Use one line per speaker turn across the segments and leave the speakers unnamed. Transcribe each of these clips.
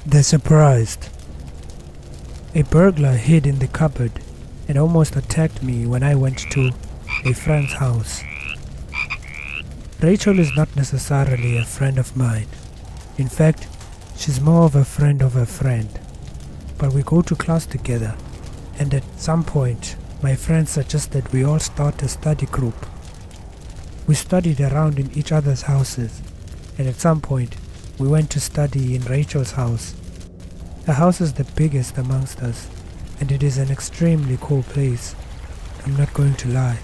They're surprised. A burglar hid in the cupboard and almost attacked me when I went to a friend's house. Rachel is not necessarily a friend of mine. In fact, she's more of a friend of a friend. But we go to class together, and at some point, my friend suggested we all start a study group. We studied around in each other's houses, and at some point, we went to study in Rachel's house. The house is the biggest amongst us, and it is an extremely cool place. I'm not going to lie.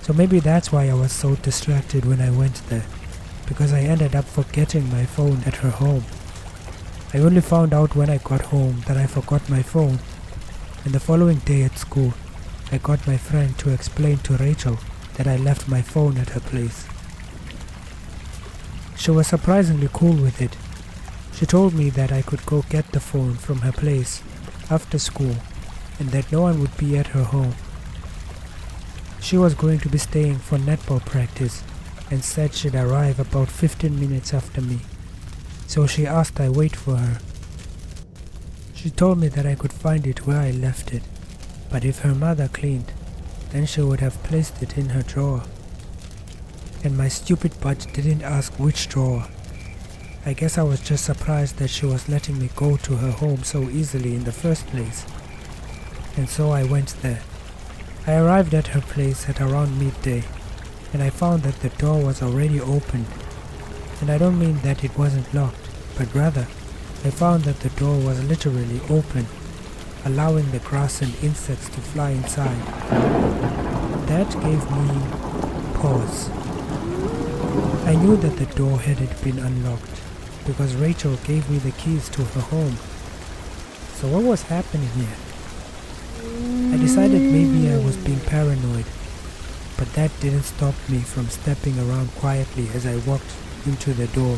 So maybe that's why I was so distracted when I went there, because I ended up forgetting my phone at her home. I only found out when I got home that I forgot my phone, and the following day at school, I got my friend to explain to Rachel that I left my phone at her place. She was surprisingly cool with it. She told me that I could go get the phone from her place after school and that no one would be at her home. She was going to be staying for netball practice and said she'd arrive about 15 minutes after me, so she asked I wait for her. She told me that I could find it where I left it, but if her mother cleaned, then she would have placed it in her drawer. And my stupid butt didn't ask which drawer. I guess I was just surprised that she was letting me go to her home so easily in the first place. And so I went there. I arrived at her place at around midday, and I found that the door was already opened. And I don't mean that it wasn't locked, but rather, I found that the door was literally open, allowing the grass and insects to fly inside. That gave me pause. I knew that the door hadn't been unlocked, because Rachel gave me the keys to her home. So what was happening here? I decided maybe I was being paranoid, but that didn't stop me from stepping around quietly as I walked into the door.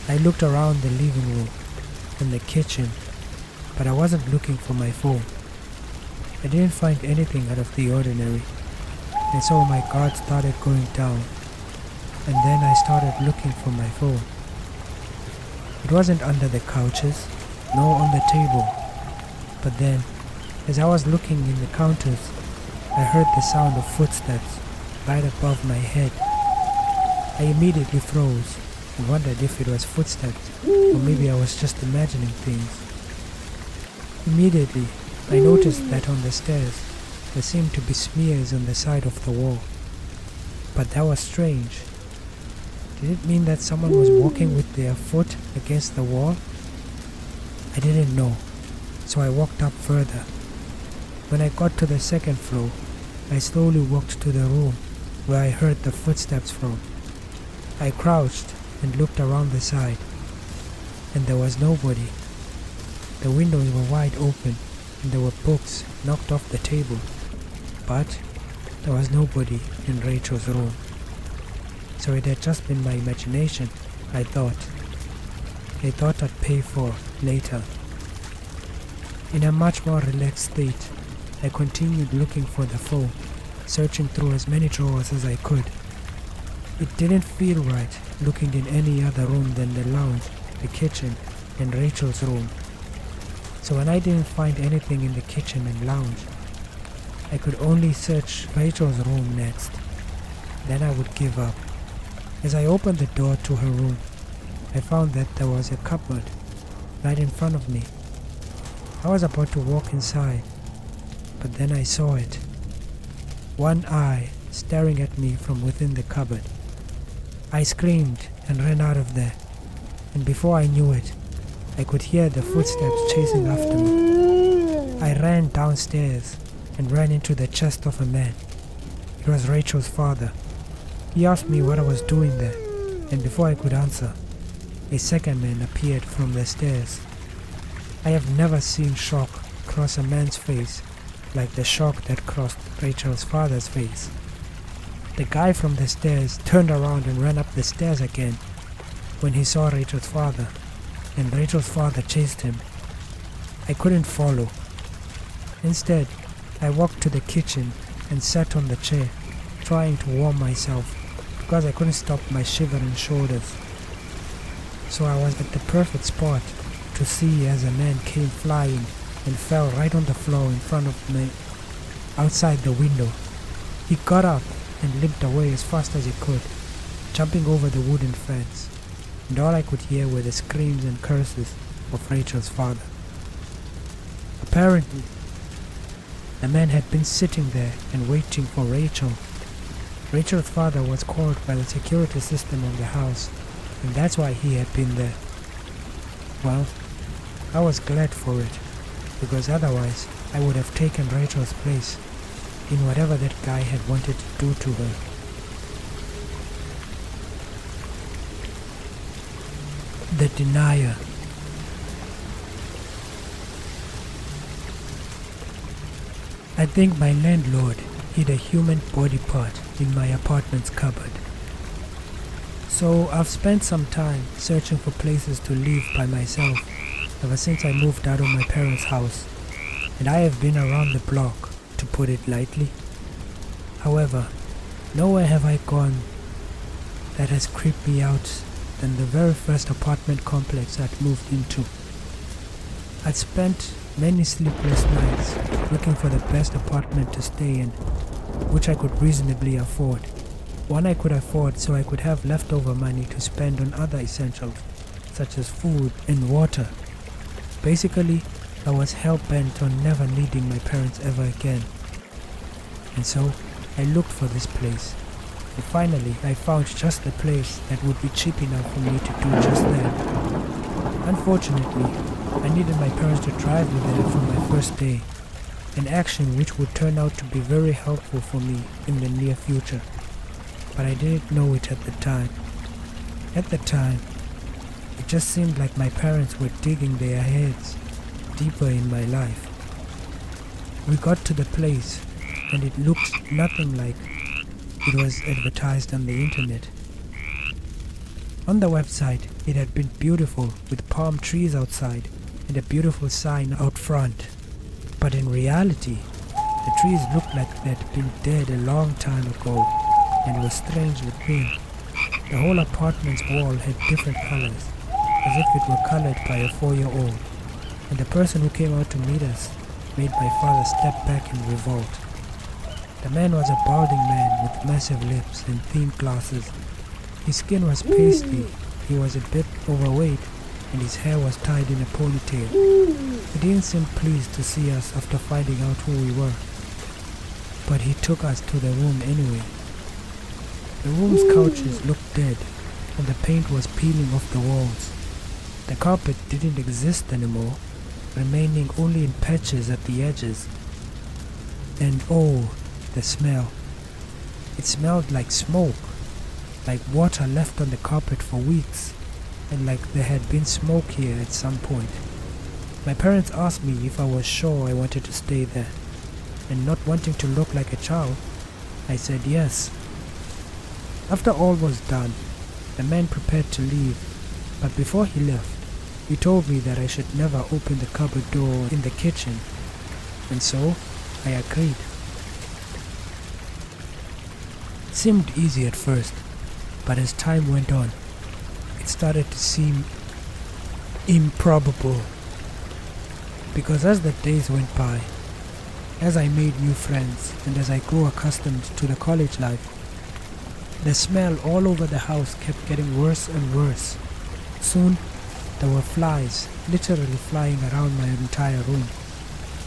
I looked around the living room and the kitchen, but I wasn't looking for my phone. I didn't find anything out of the ordinary, and so my guard started going down, and then I started looking for my phone. It wasn't under the couches, nor on the table, but then, as I was looking in the counters, I heard the sound of footsteps right above my head. I immediately froze and wondered if it was footsteps, or maybe I was just imagining things. Immediately, I noticed that on the stairs, there seemed to be smears on the side of the wall. But that was strange. Did it mean that someone was walking with their foot against the wall? I didn't know, so I walked up further. When I got to the second floor, I slowly walked to the room where I heard the footsteps from. I crouched and looked around the side, and there was nobody. The windows were wide open, and there were books knocked off the table, but there was nobody in Rachel's room. So it had just been my imagination, I thought. A thought I'd pay for later. In a much more relaxed state, I continued looking for the phone, searching through as many drawers as I could. It didn't feel right looking in any other room than the lounge, the kitchen, and Rachel's room. So when I didn't find anything in the kitchen and lounge, I could only search Rachel's room next. Then I would give up. As I opened the door to her room, I found that there was a cupboard right in front of me. I was about to walk inside, but then I saw it. One eye staring at me from within the cupboard. I screamed and ran out of there, and before I knew it, I could hear the footsteps chasing after me. I ran downstairs and ran into the chest of a man. It was Rachel's father. He asked me what I was doing there, and before I could answer, a second man appeared from the stairs. I have never seen shock cross a man's face like the shock that crossed Rachel's father's face. The guy from the stairs turned around and ran up the stairs again when he saw Rachel's father, and Rachel's father chased him. I couldn't follow. Instead, I walked to the kitchen and sat on the chair, trying to warm myself because I couldn't stop my shivering shoulders. So I was at the perfect spot to see as a man came flying and fell right on the floor in front of me outside the window. He got up and limped away as fast as he could, jumping over the wooden fence, and all I could hear were the screams and curses of Rachel's father. Apparently, the man had been sitting there and waiting for Rachel. Rachel's father was called by the security system of the house, and that's why he had been there. Well, I was glad for it, because otherwise I would have taken Rachel's place in whatever that guy had wanted to do to her. The denier. I think my landlord hid a human body part in my apartment's cupboard. So I've spent some time searching for places to live by myself ever since I moved out of my parents' house, and I have been around the block, to put it lightly. However, nowhere have I gone that has creeped me out than the very first apartment complex I'd moved into. I'd spent many sleepless nights looking for the best apartment to stay in, which I could reasonably afford. One I could afford so I could have leftover money to spend on other essentials, such as food and water. Basically, I was hell-bent on never needing my parents ever again. And so, I looked for this place. And finally, I found just the place that would be cheap enough for me to do just that. Unfortunately, I needed my parents to drive me there for my first day, an action which would turn out to be very helpful for me in the near future. But I didn't know it at the time. At the time, it just seemed like my parents were digging their heads deeper in my life. We got to the place, and it looked nothing like it was advertised on the internet. On the website, it had been beautiful with palm trees outside and a beautiful sign out front. But in reality, the trees looked like they'd been dead a long time ago and were strangely thin. The whole apartment's wall had different colors, as if it were colored by a 4-year-old, and the person who came out to meet us made my father step back in revolt. The man was a balding man with massive lips and thin glasses. His skin was pasty, he was a bit overweight, and his hair was tied in a ponytail. He didn't seem pleased to see us after finding out who we were, but he took us to the room anyway. The room's couches looked dead, and the paint was peeling off the walls. The carpet didn't exist anymore, remaining only in patches at the edges. And oh, the smell. It smelled like smoke, like water left on the carpet for weeks, and like there had been smoke here at some point. My parents asked me if I was sure I wanted to stay there, and not wanting to look like a child, I said yes. After all was done, the man prepared to leave, but before he left, he told me that I should never open the cupboard door in the kitchen, and so I agreed. It seemed easy at first, but as time went on, it started to seem improbable. Because as the days went by, as I made new friends and as I grew accustomed to the college life, the smell all over the house kept getting worse and worse. Soon, there were flies literally flying around my entire room,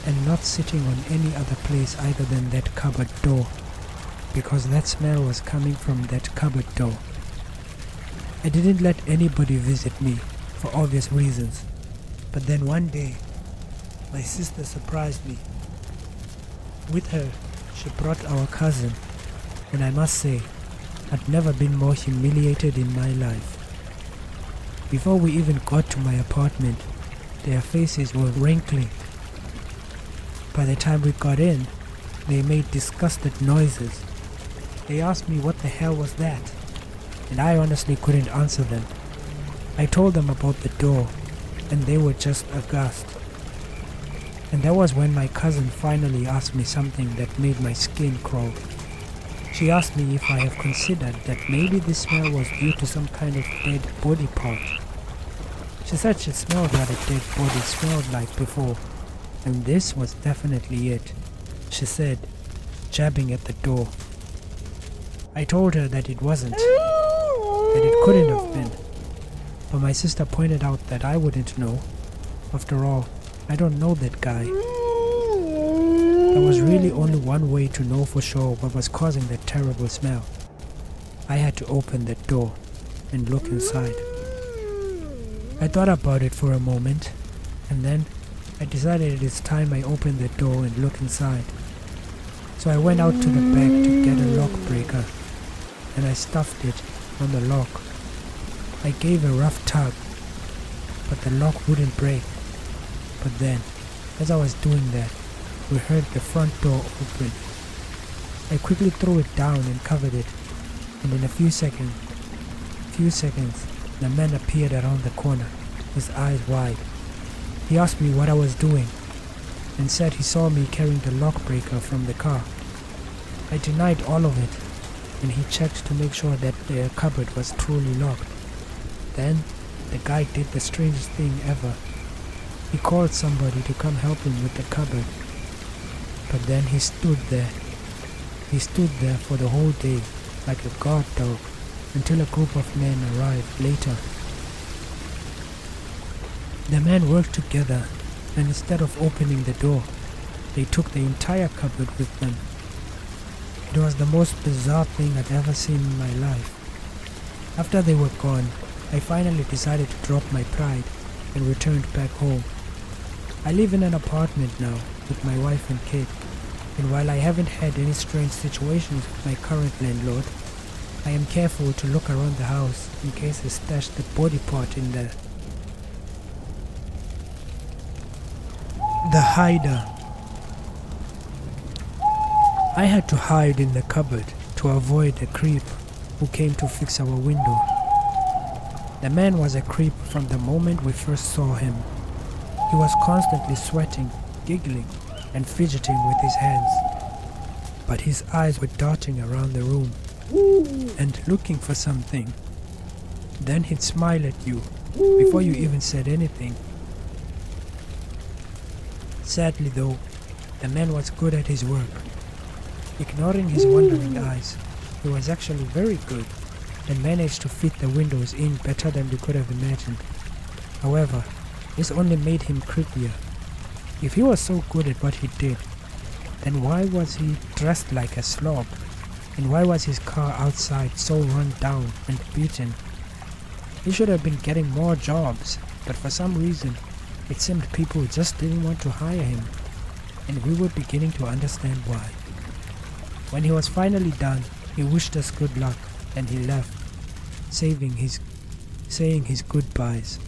and not sitting on any other place other than that cupboard door, because that smell was coming from that cupboard door. I didn't let anybody visit me, for obvious reasons, but then one day, my sister surprised me. With her, she brought our cousin, and I must say, I'd never been more humiliated in my life. Before we even got to my apartment, their faces were wrinkling. By the time we got in, they made disgusted noises. They asked me what the hell was that, and I honestly couldn't answer them. I told them about the door, and they were just aghast. And that was when my cousin finally asked me something that made my skin crawl. She asked me if I have considered that maybe this smell was due to some kind of dead body part. She said she smelled what a dead body smelled like before, and this was definitely it, she said, jabbing at the door. I told her that it wasn't, that it couldn't have been, but my sister pointed out that I wouldn't know. After all, I don't know that guy. There was really only one way to know for sure what was causing that terrible smell. I had to open that door and look inside. I thought about it for a moment, and then I decided it's time I opened the door and look inside. So I went out to the back to get a lock breaker, and I stuffed it on the lock. I gave a rough tug, but the lock wouldn't break. But then, as I was doing that, we heard the front door open. I quickly threw it down and covered it, and in a few seconds, the man appeared around the corner, his eyes wide. He asked me what I was doing, and said he saw me carrying the lock breaker from the car. I denied all of it, and he checked to make sure that the cupboard was truly locked. Then, the guy did the strangest thing ever. He called somebody to come help him with the cupboard. But then he stood there. He stood there for the whole day, like a guard dog, until a group of men arrived later. The men worked together, and instead of opening the door, they took the entire cupboard with them. It was the most bizarre thing I'd ever seen in my life. After they were gone, I finally decided to drop my pride and returned back home. I live in an apartment now with my wife and kid, and while I haven't had any strange situations with my current landlord, I am careful to look around the house in case I stashed the body part in there. The hider. I had to hide in the cupboard to avoid a creep who came to fix our window. The man was a creep from the moment we first saw him. He was constantly sweating, giggling, and fidgeting with his hands. But his eyes were darting around the room and looking for something. Then he'd smile at you before you even said anything. Sadly though, the man was good at his work. Ignoring his wandering eyes, he was actually very good and managed to fit the windows in better than we could have imagined. However, this only made him creepier. If he was so good at what he did, then why was he dressed like a slob? And why was his car outside so run down and beaten? He should have been getting more jobs, but for some reason, it seemed people just didn't want to hire him, and we were beginning to understand why. When he was finally done, he wished us good luck, and he left, saying his goodbyes.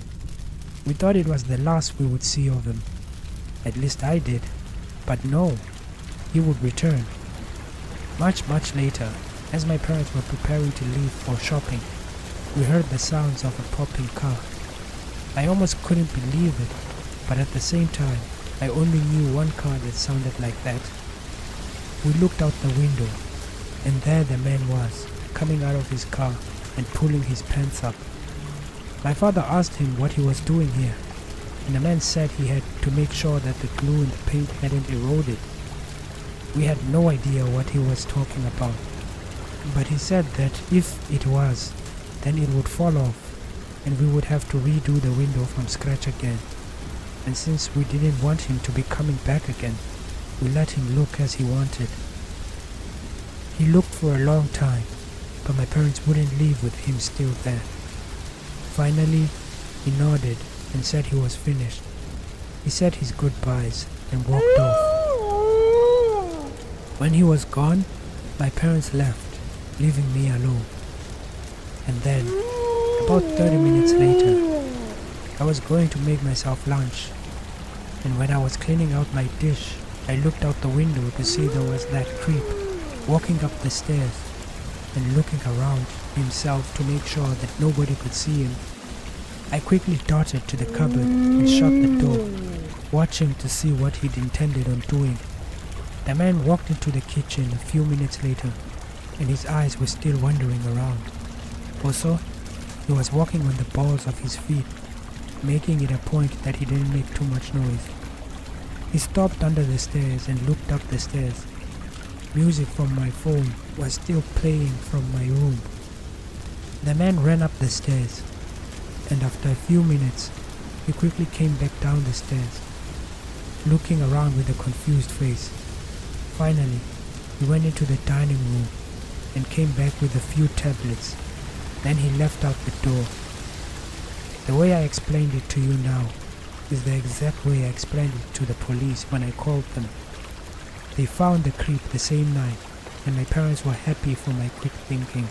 We thought it was the last we would see of him. At least I did. But no, he would return. Much later, as my parents were preparing to leave for shopping, we heard the sounds of a popping car. I almost couldn't believe it, but at the same time, I only knew one car that sounded like that. We looked out the window, and there the man was, coming out of his car and pulling his pants up. My father asked him what he was doing here, and the man said he had to make sure that the glue in the paint hadn't eroded. We had no idea what he was talking about, but he said that if it was, then it would fall off, and we would have to redo the window from scratch again. And since we didn't want him to be coming back again, we let him look as he wanted. He looked for a long time, but my parents wouldn't leave with him still there. Finally, he nodded and said he was finished. He said his goodbyes and walked off. When he was gone, my parents left, leaving me alone. And then, about 30 minutes later, I was going to make myself lunch, and when I was cleaning out my dish, I looked out the window to see there was that creep walking up the stairs and looking around himself to make sure that nobody could see him. I quickly darted to the cupboard and shut the door, watching to see what he'd intended on doing. The man walked into the kitchen a few minutes later, and his eyes were still wandering around. Also, he was walking on the balls of his feet. making it a point that he didn't make too much noise. He stopped under the stairs and looked up the stairs. Music from my phone was still playing from my room. The man ran up the stairs, and after a few minutes, he quickly came back down the stairs, looking around with a confused face. Finally, he went into the dining room and came back with a few tablets. Then he left out the door. The way I explained it to you now is the exact way I explained it to the police when I called them. They found the creep the same night, and my parents were happy for my quick thinking.